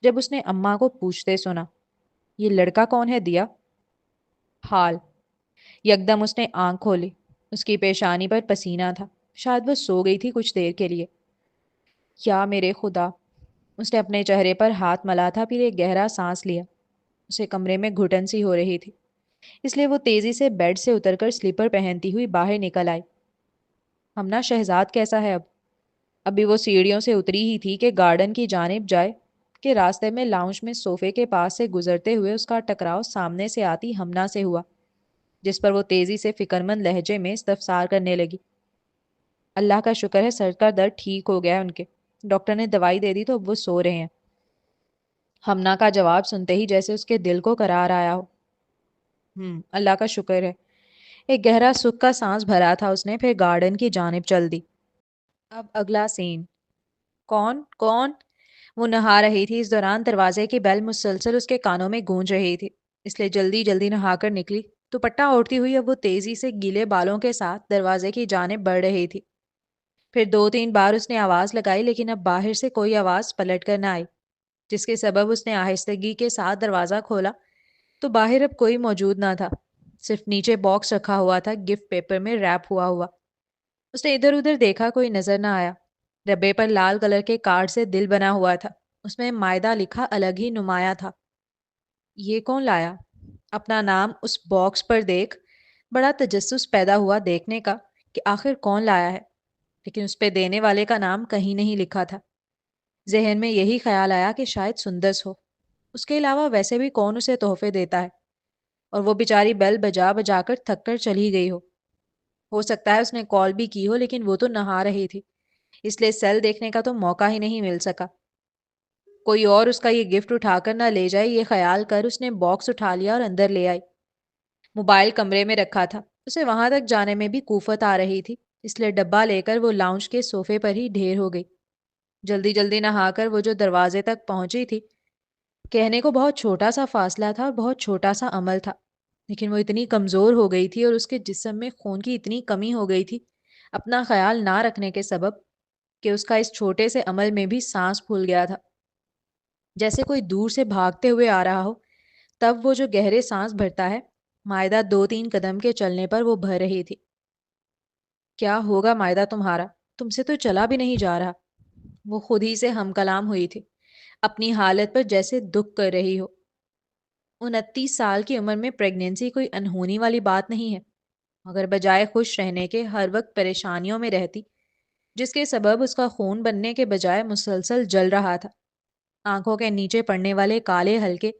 جب اس نے اماں کو پوچھتے سنا، یہ لڑکا کون ہے دیا؟ حال۔ یکدم اس نے آنکھ کھولی، اس کی پیشانی پر پسینہ تھا، شاید وہ سو گئی تھی کچھ دیر کے لیے۔ کیا میرے خدا! اس نے اپنے چہرے پر ہاتھ ملا تھا، پھر ایک گہرا سانس لیا۔ اسے کمرے میں گھٹن سی ہو رہی تھی، اس لیے وہ تیزی سے بیڈ سے اتر کر سلیپر پہنتی ہوئی باہر نکل آئی۔ ہمنا شہزاد کیسا ہے اب؟ ابھی وہ سیڑھیوں سے اتری ہی تھی کہ گارڈن کی جانب جائے کہ راستے میں لاؤنج میں صوفے کے پاس سے گزرتے ہوئے اس کا ٹکراؤ سامنے سے آتی ہمنا سے ہوا، جس پر وہ تیزی سے فکرمند لہجے میں استفسار کرنے لگی۔ اللہ کا شکر ہے سر کا درد ٹھیک ہو گیا ہے ان کے، ڈاکٹر نے دوائی دے دی تو اب وہ سو رہے ہیں۔ ہمنا کا جواب سنتے ہی جیسے اس کے دل کو قرار آیا ہو۔ اللہ کا شکر ہے۔ ایک گہرا سکھ کا سانس بھرا تھا اس نے، پھر گارڈن کی جانب چل دی۔ اب اگلا سین۔ کون کون؟ وہ نہا رہی تھی، اس دوران دروازے کی بیل مسلسل اس کے کانوں میں گونج رہی تھی، اس لیے جلدی جلدی نہا کر نکلی۔ دوپٹہ اوڑھتی ہوئی اب وہ تیزی سے گیلے بالوں کے ساتھ دروازے کی جانب بڑھ رہی تھی۔ پھر دو تین بار اس نے آواز لگائی، لیکن اب باہر سے کوئی آواز پلٹ کر نہ آئی، جس کے سبب اس نے آہستگی کے ساتھ دروازہ کھولا تو باہر اب کوئی موجود نہ تھا، صرف نیچے باکس رکھا ہوا تھا، گفٹ پیپر میں ریپ ہوا ہوا۔ اس نے ادھر ادھر دیکھا، کوئی نظر نہ آیا۔ ڈبے پر لال کلر کے کارڈ سے دل بنا ہوا تھا، اس میں مائدہ لکھا الگ ہی نمایاں تھا۔ یہ کون لایا؟ اپنا نام اس باکس پر دیکھ بڑا تجسس پیدا ہوا دیکھنے کا کہ آخر کون لایا ہے، لیکن اس پہ دینے والے کا نام کہیں نہیں لکھا تھا۔ ذہن میں یہی خیال آیا کہ شاید سندس ہو، اس کے علاوہ ویسے بھی کون اسے تحفے دیتا ہے، اور وہ بیچاری بیل بجا بجا کر تھک کر چلی گئی ہو سکتا ہے اس نے کال بھی کی ہو، لیکن وہ تو نہا رہی تھی، اس لیے سیل دیکھنے کا تو موقع ہی نہیں مل سکا۔ کوئی اور اس کا یہ گفٹ اٹھا کر نہ لے جائے، یہ خیال کر اس نے باکس اٹھا لیا اور اندر لے آئی۔ موبائل کمرے میں رکھا تھا، اسے وہاں تک جانے میں بھی کوفت آ رہی تھی، اس لیے ڈبہ لے کر وہ لاؤنج کے صوفے پر ہی ڈھیر ہو گئی۔ جلدی جلدی نہا کر وہ جو دروازے تک پہنچی تھی، کہنے کو بہت چھوٹا سا فاصلہ تھا اور بہت چھوٹا سا عمل تھا، لیکن وہ اتنی کمزور ہو گئی تھی اور اس کے جسم میں خون کی اتنی کمی ہو گئی تھی اپنا خیال نہ رکھنے کے سبب، کہ اس کا اس چھوٹے سے عمل میں بھی سانس پھول گیا تھا، جیسے کوئی دور سے بھاگتے ہوئے آ رہا ہو۔ تب وہ جو گہرے سانس بھرتا ہے، مائدہ دو تین قدم کے چلنے پر وہ بھر رہی تھی۔ کیا ہوگا مائدہ تمہارا؟ تم سے تو چلا بھی نہیں جا رہا۔ وہ خود ہی سے ہم کلام ہوئی تھی، اپنی حالت پر جیسے دکھ کر رہی ہو۔ 29 سال کی عمر میں پریگنینسی کوئی انہونی والی بات نہیں ہے، مگر بجائے خوش رہنے کے ہر وقت پریشانیوں میں رہتی، جس کے سبب اس کا خون بننے کے بجائے مسلسل جل رہا تھا۔ آنکھوں کے نیچے پڑنے والے کالے ہلکے،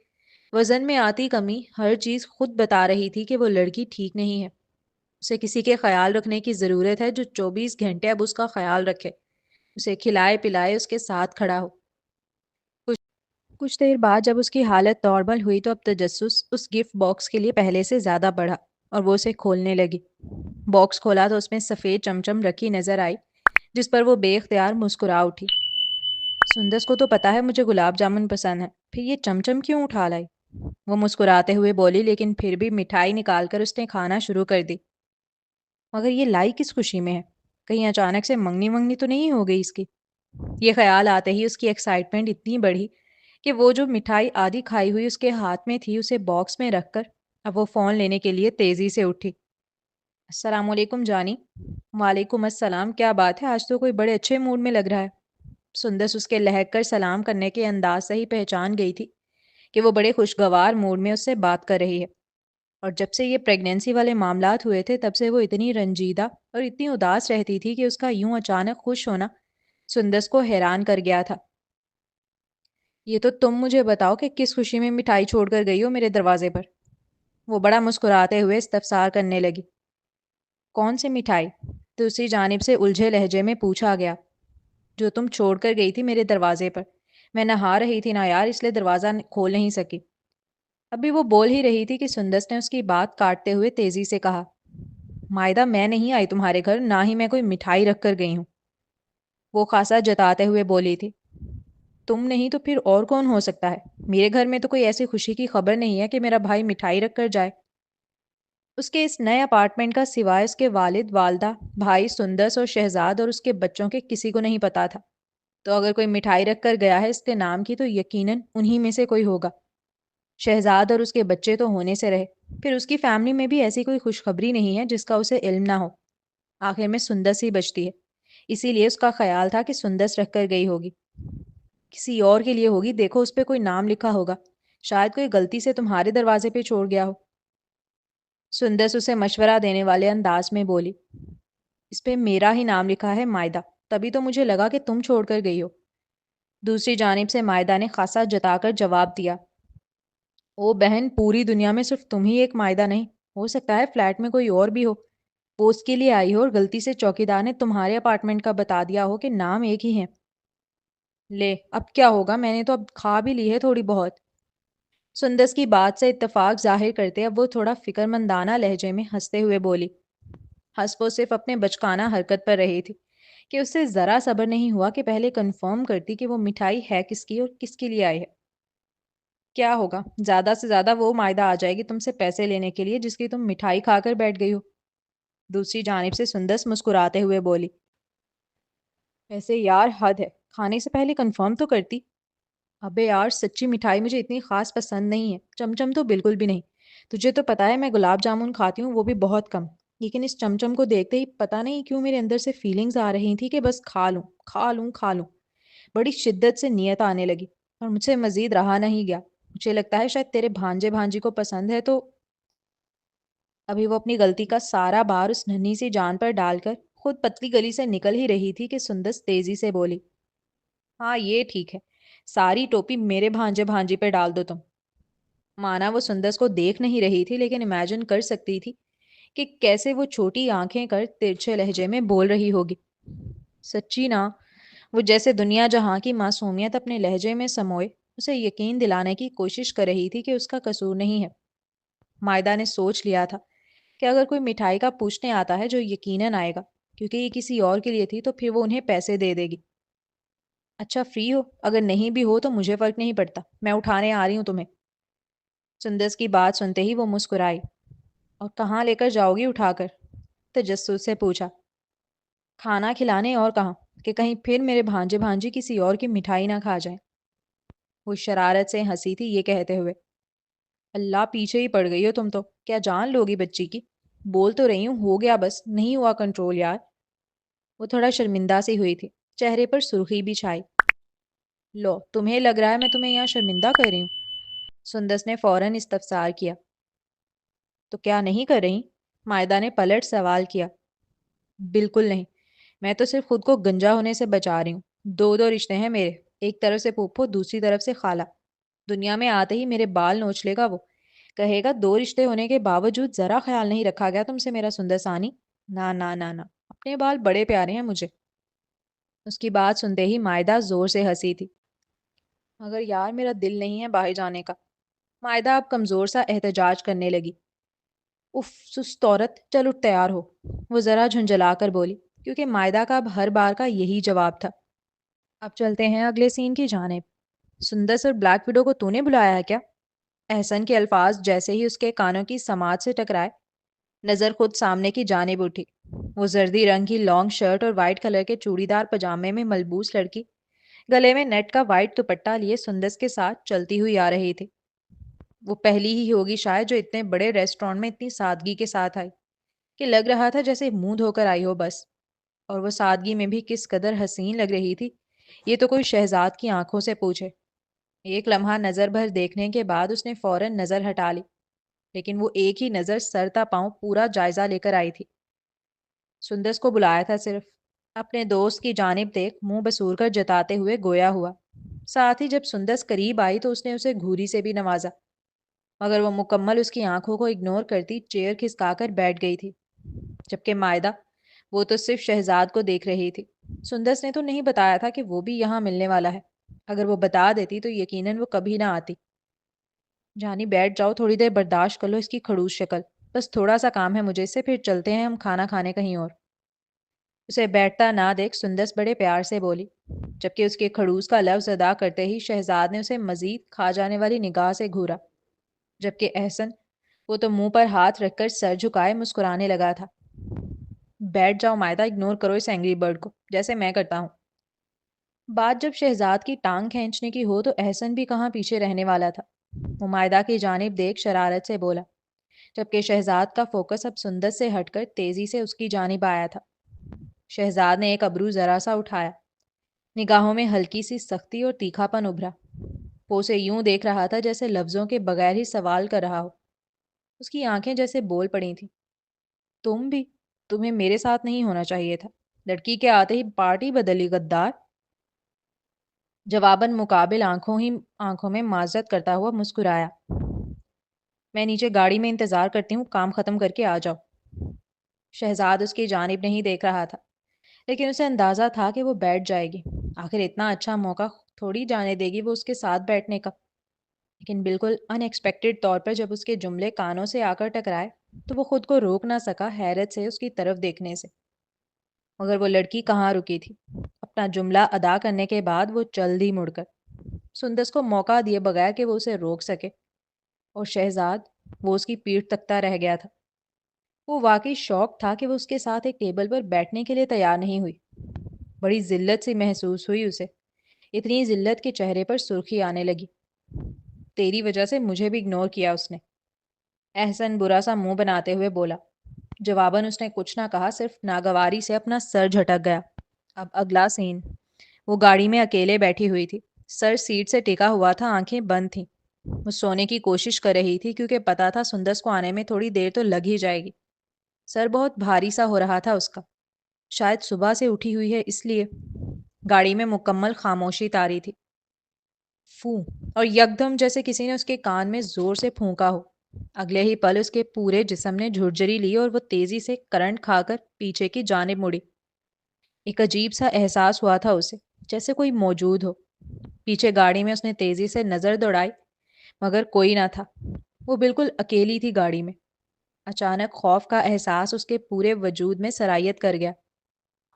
وزن میں آتی کمی، ہر چیز خود بتا رہی تھی کہ وہ لڑکی ٹھیک نہیں ہے۔ اسے کسی کے خیال رکھنے کی ضرورت ہے جو 24 گھنٹے اب اس کا خیال رکھے، اسے کھلائے پلائے، اس کے ساتھ کھڑا ہو۔ کچھ کچھ دیر بعد جب اس کی حالت نارمل ہوئی تو اب تجسس اس گفٹ باکس کے لیے پہلے سے زیادہ بڑھا اور وہ اسے کھولنے لگی۔ باکس کھولا تو اس میں سفید چمچم رکھی نظر آئی، جس پر وہ بے اختیار مسکرا اٹھی۔ سندس کو تو پتا ہے مجھے گلاب جامن پسند ہے، پھر یہ چمچم کیوں اٹھا لائی؟ وہ مسکراتے ہوئے بولی، لیکن پھر بھی مٹھائی نکال کر اس نے کھانا شروع کر دی۔ مگر یہ لائی کس خوشی میں ہے؟ کہیں اچانک سے منگنی منگنی تو نہیں ہو گئی اس کی؟ یہ خیال آتے ہی اس کی ایکسائٹمنٹ اتنی بڑھی کہ وہ جو مٹھائی آدھی کھائی ہوئی اس کے ہاتھ میں تھی، اسے باکس میں رکھ کر اب وہ فون لینے کے لیے تیزی سے اٹھی۔ السلام علیکم جانی۔ وعلیکم السلام، کیا بات ہے، آج تو کوئی بڑے اچھے موڈ میں لگ رہا ہے۔ سندس اس کے لہک کر سلام کرنے کے انداز سے ہی پہچان گئی تھی کہ وہ بڑے خوشگوار موڈ میں اس سے بات کر رہی ہے، اور جب سے یہ پریگنینسی والے معاملات ہوئے تھے تب سے وہ اتنی رنجیدہ اور اتنی اداس رہتی تھی کہ اس کا یوں اچانک خوش ہونا سندس کو حیران کر گیا تھا۔ یہ تو تم مجھے بتاؤ کہ کس خوشی میں مٹھائی چھوڑ کر گئی ہو میرے دروازے پر؟ وہ بڑا مسکراتے ہوئے استفسار کرنے لگی۔ کون سی مٹھائی؟ دوسری جانب سے الجھے لہجے میں پوچھا گیا۔ جو تم چھوڑ کر گئی تھی میرے دروازے پر، میں نہا رہی تھی نا یار، اس لیے دروازہ کھول نہیں سکی۔ ابھی وہ بول ہی رہی تھی کہ سندس نے اس کی بات کاٹتے ہوئے تیزی سے کہا، مائدہ میں نہیں آئی تمہارے گھر، نہ ہی میں کوئی مٹھائی رکھ کر گئی ہوں۔ وہ خاصا جتاتے ہوئے بولی تھی، تم نہیں تو پھر اور کون ہو سکتا ہے؟ میرے گھر میں تو کوئی ایسی خوشی کی خبر نہیں ہے کہ میرا بھائی مٹھائی رکھ کر جائے۔ اس کے اس نئے اپارٹمنٹ کا سوائے اس کے والد، والدہ، بھائی سندس اور شہزاد اور اس کے بچوں کے کسی کو نہیں پتا تھا، تو اگر کوئی مٹھائی رکھ کر گیا ہے اس کے نام کی تو یقیناً انہی میں سے کوئی ہوگا۔ شہزاد اور اس کے بچے تو ہونے سے رہے، پھر اس کی فیملی میں بھی ایسی کوئی خوشخبری نہیں ہے جس کا اسے علم نہ ہو۔ آخر میں سندس ہی بچتی ہے، اسی لیے اس کا خیال تھا کہ سندس رکھ کر گئی ہوگی، کسی اور کے لیے ہوگی، دیکھو اس پہ کوئی نام لکھا ہوگا، شاید کوئی غلطی سے تمہارے دروازے پہ چھوڑ گیا ہو۔ سندس اسے مشورہ دینے والے انداز میں بولی، اس پہ میرا ہی نام لکھا ہے مائدہ، تبھی تو مجھے لگا کہ تم چھوڑ کر گئی ہو۔ دوسری جانب سے مائدہ نے خاصا جتا کر جواب دیا، او بہن، پوری دنیا میں صرف تم ہی ایک مائدہ نہیں، ہو سکتا ہے فلیٹ میں کوئی اور بھی ہو، وہ اس کے لیے آئی ہو اور غلطی سے چوکیدار نے تمہارے اپارٹمنٹ کا بتا دیا ہو کہ نام ایک ہی ہے۔ لے اب کیا ہوگا، میں نے تو اب کھا بھی لی ہے تھوڑی بہت۔ سندس کی بات سے اتفاق ظاہر کرتے اب وہ تھوڑا فکر مندانہ لہجے میں ہنستے ہوئے بولی. ہنس وہ صرف اپنے بچکانہ حرکت پر رہی تھی کہ اس سے ذرا صبر نہیں ہوا کہ پہلے کنفرم کرتی کہ وہ مٹھائی ہے کس کی اور کس کے لیے آئی ہے. کیا ہوگا، زیادہ سے زیادہ وہ معاہدہ آ جائے گی تم سے پیسے لینے کے لیے جس کی تم مٹھائی کھا کر بیٹھ گئی ہو. دوسری جانب سے سندس مسکراتے ہوئے بولی. ایسے یار حد ہے، کھانے سے پہلے کنفرم تو کرتی. ابے یار سچی مٹھائی مجھے اتنی خاص پسند نہیں ہے، چمچم تو بالکل بھی نہیں. تجھے تو پتا ہے میں گلاب جامن کھاتی ہوں، وہ بھی بہت کم. لیکن اس چمچم کو دیکھتے ہی پتا نہیں کیوں میرے اندر سے فیلنگز آ رہی تھی کہ بس کھا لوں کھا لوں کھا لوں. بڑی شدت سے نیت آنے لگی اور مجھ سے مزید رہا نہیں گیا. مجھے لگتا ہے شاید تیرے بھانجے بھانجی کو پسند ہے تو. ابھی وہ اپنی غلطی کا سارا بار اس ننھی سی جان پر ڈال کر خود پتلی گلی سے نکل ہی رہی تھی کہ سندس تیزی سے بولی. ہاں یہ ٹھیک ہے، ساری ٹوپی میرے بھانجے بھانجی پہ ڈال دو تم. مانا وہ سندس کو دیکھ نہیں رہی تھی لیکن امیجن کر سکتی تھی کہ کیسے وہ چھوٹی آنکھیں کر ترچھے لہجے میں بول رہی ہوگی. سچی نا، وہ جیسے دنیا جہاں کی معصومیت اپنے لہجے میں سموئے اسے یقین دلانے کی کوشش کر رہی تھی کہ اس کا قصور نہیں ہے. مائدہ نے سوچ لیا تھا کہ اگر کوئی مٹھائی کا پوچھنے آتا ہے جو یقیناً آئے گا کیونکہ یہ کسی اور کے لیے تھی تو پھر وہ انہیں پیسے دے دے گی. اچھا فری ہو، اگر نہیں بھی ہو تو مجھے فرق نہیں پڑتا، میں اٹھانے آ رہی ہوں تمہیں. سندس کی بات سنتے ہی وہ مسکرائی. اور کہاں لے کر جاؤ گی اٹھا کر؟ تجسس سے پوچھا. کھانا کھلانے اور کہاں، کہ کہیں پھر میرے بھانجے بھانجی کسی اور کی مٹھائی نہ کھا جائیں. وہ شرارت سے ہنسی تھی یہ کہتے ہوئے. اللہ پیچھے ہی پڑ گئی ہو تم تو، کیا جان لوگی بچی کی؟ بول تو رہی ہوں ہو گیا بس، نہیں ہوا کنٹرول یار. وہ تھوڑا شرمندہ سی ہوئی تھی، چہرے پر سرخی بھی چھائی. لو تمہیں لگ رہا ہے میں تمہیں یہاں شرمندہ کر رہی ہوں؟ سندس نے فوراً استفسار کیا. تو کیا نہیں کر رہی؟ مائدہ نے پلٹ سوال کیا. بالکل نہیں، میں تو صرف خود کو گنجا ہونے سے بچا رہی ہوں. دو دو رشتے ہیں میرے، ایک طرف سے پھوپھو دوسری طرف سے خالہ. دنیا میں آتے ہی میرے بال نوچ لے گا وہ، کہے گا دو رشتے ہونے کے باوجود ذرا خیال نہیں رکھا گیا تم سے میرا سندر ثانی. نہ نہ نہ نہ، اپنے بال بڑے پیارے ہیں مجھے. اس کی بات سنتے ہی مائدہ زور سے ہنسی تھی. مگر یار میرا دل نہیں ہے باہر جانے کا. مائدہ اب کمزور سا احتجاج کرنے لگی. اف سست عورت، چل اٹھ تیار ہو. وہ ذرا جھنجھلا کر بولی کیونکہ مائدہ کا اب ہر بار کا یہی جواب تھا. اب چلتے ہیں اگلے سین کی جانب. سندر اور بلیک وڈو کو تو نے بلایا ہے کیا؟ احسن کے الفاظ جیسے ہی اس کے کانوں کی سماعت سے ٹکرائے نظر خود سامنے کی جانب اٹھی. وہ زردی رنگ کی لانگ شرٹ اور وائٹ کلر کے چوڑی دار پجامے میں ملبوس لڑکی گلے میں نیٹ کا وائٹ دوپٹہ لیے سندس کے ساتھ چلتی ہوئی آ رہی تھی. وہ پہلی ہی ہوگی شاید جو اتنے بڑے ریسٹورانٹ میں اتنی سادگی کے ساتھ آئی کہ لگ رہا تھا جیسے منہ دھو کر آئی ہو بس. اور وہ سادگی میں بھی کس قدر حسین لگ رہی تھی یہ تو کوئی شہزاد کی آنکھوں سے پوچھے. ایک لمحہ نظر بھر دیکھنے کے بعد اس نے فوراً نظر ہٹا لی، لیکن وہ ایک ہی نظر سر تا پاؤں پورا جائزہ لے کر آئی تھی. سندس کو بلایا تھا صرف. اپنے دوست کی جانب دیکھ منہ بسور کر جتاتے ہوئے گویا ہوا. ساتھ ہی جب سندس قریب آئی تو اس نے اسے گھوری سے بھی نوازا، مگر وہ مکمل اس کی آنکھوں کو اگنور کرتی چیئر کھسکا کر بیٹھ گئی تھی. جبکہ مائدہ وہ تو صرف شہزاد کو دیکھ رہی تھی. سندس نے تو نہیں بتایا تھا کہ وہ بھی یہاں ملنے والا ہے. اگر وہ بتا دیتی تو یقیناً وہ کبھی نہ آتی. جانی بیٹھ جاؤ، تھوڑی دیر برداشت کر لو اس کی کھڑوس شکل. بس تھوڑا سا کام ہے مجھے سے، پھر چلتے ہیں ہم کھانا کھانے کہیں اور. اسے بیٹھتا نہ دیکھ سندس بڑے پیار سے بولی، جبکہ اس کے کھڑوس کا لفظ ادا کرتے ہی شہزاد نے اسے مزید کھا جانے والی نگاہ سے گھورا. جبکہ احسن وہ تو منہ پر ہاتھ رکھ کر سر جھکائے مسکرانے لگا تھا. بیٹھ جاؤ مائدہ، اگنور کرو اس اینگری برڈ کو جیسے میں کرتا ہوں. بات جب شہزاد کی ٹانگ کھینچنے کی ہو تو احسن بھی کہاں پیچھے رہنے والا تھا. وہ مائدہ کی جانب دیکھ شرارت سے بولا، جبکہ شہزاد کا فوکس اب سندس سے ہٹ کر تیزی سے اس کی جانب آیا تھا. شہزاد نے ایک ابرو ذرا سا اٹھایا، نگاہوں میں ہلکی سی سختی اور تیکھا پن ابھرا. وہ اسے یوں دیکھ رہا تھا جیسے لفظوں کے بغیر ہی سوال کر رہا ہو. اس کی آنکھیں جیسے بول پڑی تھیں. تم بھی، تمہیں میرے ساتھ نہیں ہونا چاہیے تھا. لڑکی کے آتے ہی پارٹی بدلی غدار. جواباً مقابل آنکھوں میں معذرت کرتا ہوا مسکرایا. میں نیچے گاڑی میں انتظار کرتی ہوں، کام ختم کر کے آ جاؤ. شہزاد اس کی جانب نہیں دیکھ رہا تھا، لیکن اسے اندازہ تھا کہ وہ بیٹھ جائے گی. آخر اتنا اچھا موقع تھوڑی جانے دے گی وہ اس کے ساتھ بیٹھنے کا. لیکن بالکل ان ایکسپیکٹڈ طور پر جب اس کے جملے کانوں سے آ کر ٹکرائے تو وہ خود کو روک نہ سکا حیرت سے اس کی طرف دیکھنے سے۔ مگر وہ لڑکی کہاں رکی تھی؟ اپنا جملہ ادا کرنے کے بعد وہ چل دی مڑ کر، سندس کو موقع دیے بغیر کہ وہ اسے روک سکے، اور شہزاد وہ اس کی پیٹھ تکتا رہ گیا تھا۔ وہ واقعی شوق تھا کہ وہ اس کے ساتھ ایک ٹیبل پر بیٹھنے کے لیے تیار نہیں ہوئی۔ بڑی ذلت سی محسوس ہوئی اسے، اتنی ذلت کے چہرے پر سرخی آنے لگی۔ تیری وجہ سے مجھے بھی اگنور کیا اس نے، احسن برا سا منہ بناتے ہوئے بولا۔ جواباً اس نے کچھ نہ کہا، صرف ناگواری سے اپنا سر جھٹک گیا۔ اب اگلا سین۔ وہ گاڑی میں اکیلے بیٹھی ہوئی تھی، سر سیٹ سے ٹکا ہوا تھا، آنکھیں بند تھیں۔ وہ سونے کی کوشش کر رہی تھی کیونکہ پتا تھا سندس کو آنے میں تھوڑی دیر تو لگ ہی جائے گی۔ سر بہت بھاری سا ہو رہا تھا اس کا، شاید صبح سے اٹھی ہوئی ہے اس لیے۔ گاڑی میں مکمل خاموشی تاری تھی۔ فو، اور یکدم جیسے کسی نے اس کے کان میں زور سے پھونکا ہو، اگلے ہی پل اس کے پورے جسم نے جھرجری لی اور وہ تیزی سے کرنٹ کھا کر پیچھے کی جانب مڑی۔ ایک عجیب سا احساس ہوا تھا اسے، جیسے کوئی موجود ہو۔ پیچھے گاڑی میں اس نے تیزی سے نظر دوڑائی، مگر کوئی نہ تھا۔ وہ بالکل اکیلی تھی گاڑی میں۔ اچانک خوف کا احساس اس کے پورے وجود میں سرایت کر گیا،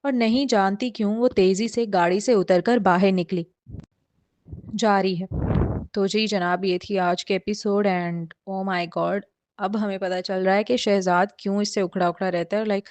اور نہیں جانتی کیوں وہ تیزی سے گاڑی سے اتر کر باہر نکلی۔ جاری ہے۔ تو جی جناب، یہ تھی آج کے episode, and O my God, اب ہمیں پتہ چل رہا ہے کہ شہزاد کیوں اس سے اکھڑا اکھڑا رہتا ہے، لائک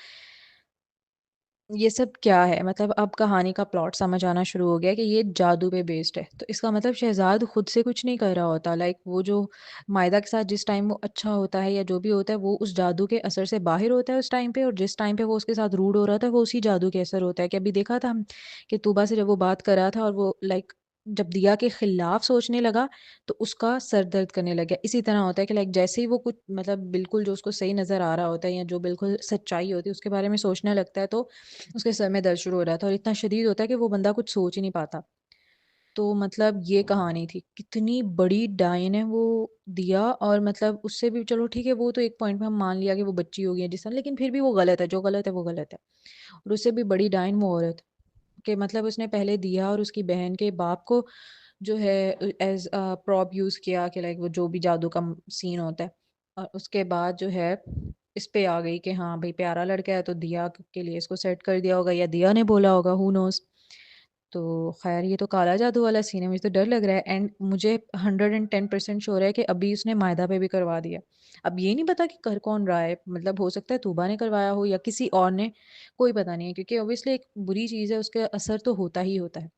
یہ سب کیا ہے۔ مطلب اب کہانی کا پلاٹ سمجھ آنا شروع ہو گیا کہ یہ جادو پہ بیسڈ ہے، تو اس کا مطلب شہزاد خود سے کچھ نہیں کر رہا ہوتا، لائک وہ جو مائدہ کے ساتھ جس ٹائم وہ اچھا ہوتا ہے یا جو بھی ہوتا ہے وہ اس جادو کے اثر سے باہر ہوتا ہے اس ٹائم پہ، اور جس ٹائم پہ وہ اس کے ساتھ روڈ ہو رہا تھا وہ اسی جادو کے اثر ہوتا ہے۔ کہ ابھی دیکھا تھا ہم کہ طوبا سے جب وہ بات کر رہا تھا اور وہ لائک جب دیا کے خلاف سوچنے لگا تو اس کا سر درد کرنے لگ گیا۔ اسی طرح ہوتا ہے کہ لائک جیسے ہی وہ کچھ مطلب بالکل جو اس کو صحیح نظر آ رہا ہوتا ہے یا جو بالکل سچائی ہوتی ہے اس کے بارے میں سوچنے لگتا ہے تو اس کے سر میں درد شروع ہو رہا تھا، اور اتنا شدید ہوتا ہے کہ وہ بندہ کچھ سوچ ہی نہیں پاتا۔ تو مطلب یہ کہانی تھی، کتنی بڑی ڈائن ہے وہ دیا، اور مطلب اس سے بھی چلو ٹھیک ہے، وہ تو ایک پوائنٹ پہ ہم مان لیا کہ وہ بچی ہوگی جس طرح، لیکن پھر بھی وہ غلط ہے، جو غلط ہے وہ غلط ہے۔ اور اس سے بھی بڑی ڈائن وہ عورت کہ مطلب اس نے پہلے دیا اور اس کی بہن کے باپ کو جو ہے ایز پراپ یوز کیا کہ لائک وہ جو بھی جادو کا سین ہوتا ہے، اور اس کے بعد جو ہے اس پہ آ گئی کہ ہاں بھائی پیارا لڑکا ہے تو دیا کے لیے اس کو سیٹ کر دیا ہوگا یا دیا نے بولا ہوگا، ہو نوز۔ تو خیر یہ تو کالا جادو والا سین ہے، مجھے تو ڈر لگ رہا ہے، اینڈ مجھے 110% شور ہے کہ ابھی اس نے مائدہ پہ بھی کروا دیا۔ اب یہ نہیں پتا کہ کر کون رہا ہے، مطلب ہو سکتا ہے طوبا نے کروایا ہو یا کسی اور نے، کوئی پتہ نہیں ہے، کیونکہ اوبیسلی ایک بری چیز ہے اس کا اثر تو ہوتا ہی ہوتا ہے۔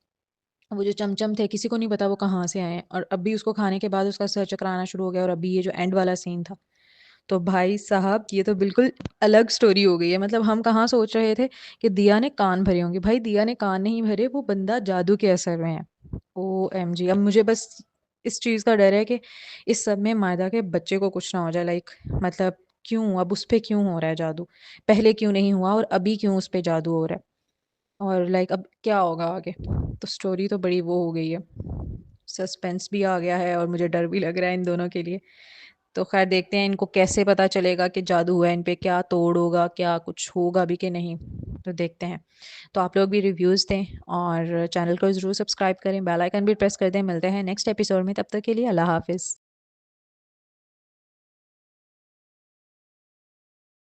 وہ جو چمچم تھے کسی کو نہیں پتا وہ کہاں سے آئے ہیں، اور ابھی اس کو کھانے کے بعد اس کا سر چکرانا شروع ہو گیا، اور ابھی یہ جو اینڈ والا سین تھا تو بھائی صاحب یہ تو بالکل الگ سٹوری ہو گئی ہے۔ مطلب ہم کہاں سوچ رہے تھے کہ دیا نے کان بھرے ہوں گے، بھائی دیا نے کان نہیں بھرے، وہ بندہ جادو کے اثر میں ہے۔ او ایم جی، اب مجھے بس اس چیز کا ڈر ہے کہ اس سب میں مائدہ کے بچے کو کچھ نہ ہو جائے، لائک مطلب کیوں اب اس پہ کیوں ہو رہا ہے جادو، پہلے کیوں نہیں ہوا اور ابھی کیوں اس پہ جادو ہو رہا ہے، اور لائک اب کیا ہوگا آگے۔ تو سٹوری تو بڑی وہ ہو گئی ہے، سسپینس بھی آ گیا ہے اور مجھے ڈر بھی لگ رہا ہے ان دونوں کے لیے۔ تو خیر دیکھتے ہیں ان کو کیسے پتہ چلے گا کہ جادو ہوا ہے، ان پہ کیا توڑ ہوگا، کیا کچھ ہوگا بھی کہ نہیں، تو دیکھتے ہیں۔ تو آپ لوگ بھی ریویوز دیں اور چینل کو ضرور سبسکرائب کریں، بیل آئیکن بھی پریس کر دیں۔ ملتے ہیں نیکسٹ ایپیسوڈ میں، تب تک کے لیے اللہ حافظ۔